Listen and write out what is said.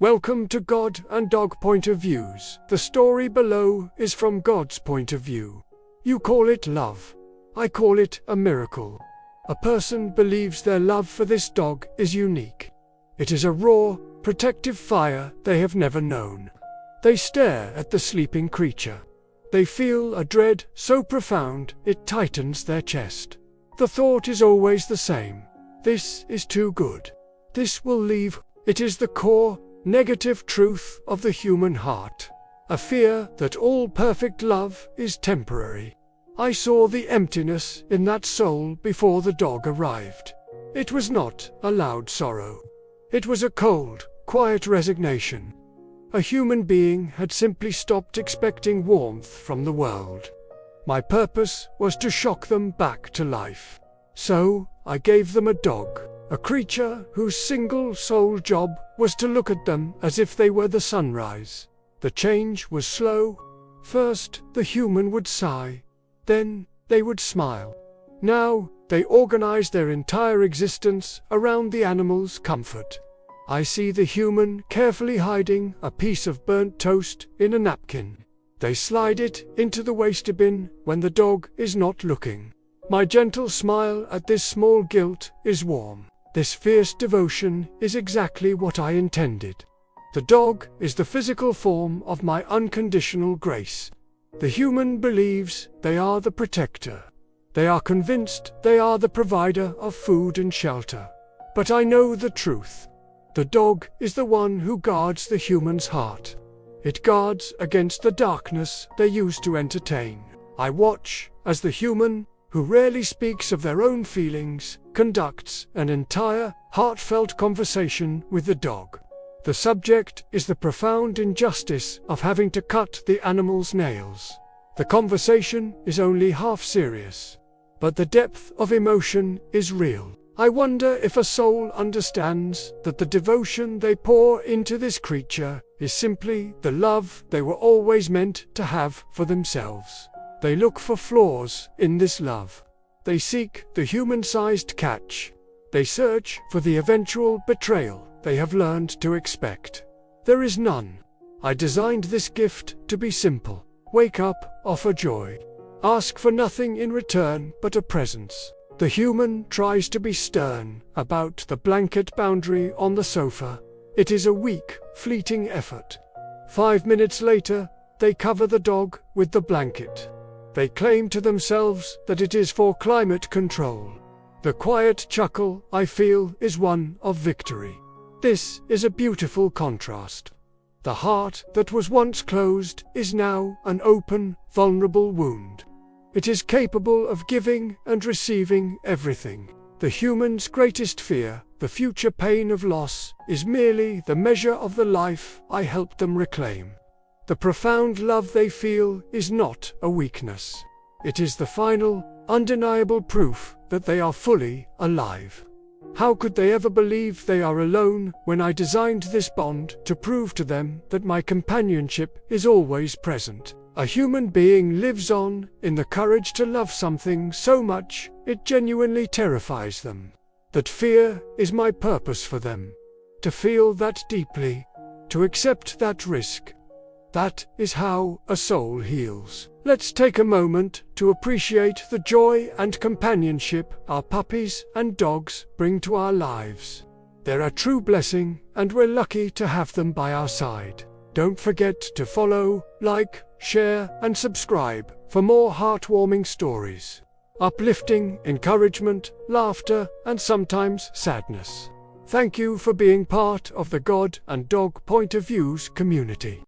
Welcome to God and Dog Point of Views. The story below is from God's point of view. You call it love. I call it a miracle. A person believes their love for this dog is unique. It is a raw, protective fire they have never known. They stare at the sleeping creature. They feel a dread so profound it tightens their chest. The thought is always the same. This is too good. This will leave. It is the core, negative truth of the human heart. A fear that all perfect love is temporary. I saw the emptiness in that soul before the dog arrived. It was not a loud sorrow. It was a cold, quiet resignation. A human being had simply stopped expecting warmth from the world. My purpose was to shock them back to life. So, I gave them a dog, a creature whose single sole job was to look at them as if they were the sunrise. The change was slow. First, the human would sigh. Then, they would smile. Now, they organize their entire existence around the animal's comfort. I see the human carefully hiding a piece of burnt toast in a napkin. They slide it into the waste bin when the dog is not looking. My gentle smile at this small guilt is warm. This fierce devotion is exactly what I intended. The dog is the physical form of my unconditional grace. The human believes they are the protector. They are convinced they are the provider of food and shelter. But I know the truth. The dog is the one who guards the human's heart. It guards against the darkness they use to entertain. I watch as the human, who rarely speaks of their own feelings, conducts an entire, heartfelt conversation with the dog. The subject is the profound injustice of having to cut the animal's nails. The conversation is only half serious, but the depth of emotion is real. I wonder if a soul understands that the devotion they pour into this creature is simply the love they were always meant to have for themselves. They look for flaws in this love. They seek the human-sized catch. They search for the eventual betrayal they have learned to expect. There is none. I designed this gift to be simple. Wake up, offer joy. Ask for nothing in return but a presence. The human tries to be stern about the blanket boundary on the sofa. It is a weak, fleeting effort. 5 minutes later, they cover the dog with the blanket. They claim to themselves that it is for climate control. The quiet chuckle I feel is one of victory. This is a beautiful contrast. The heart that was once closed is now an open, vulnerable wound. It is capable of giving and receiving everything. The human's greatest fear, the future pain of loss, is merely the measure of the life I helped them reclaim. The profound love they feel is not a weakness. It is the final, undeniable proof that they are fully alive. How could they ever believe they are alone when I designed this bond to prove to them that my companionship is always present? A human being lives on in the courage to love something so much it genuinely terrifies them. That fear is my purpose for them. To feel that deeply, to accept that risk. That is how a soul heals. Let's take a moment to appreciate the joy and companionship our puppies and dogs bring to our lives. They're a true blessing, and we're lucky to have them by our side. Don't forget to follow, like, share, and subscribe for more heartwarming stories. Uplifting, encouragement, laughter, and sometimes sadness. Thank you for being part of the God and Dog Point of Views community.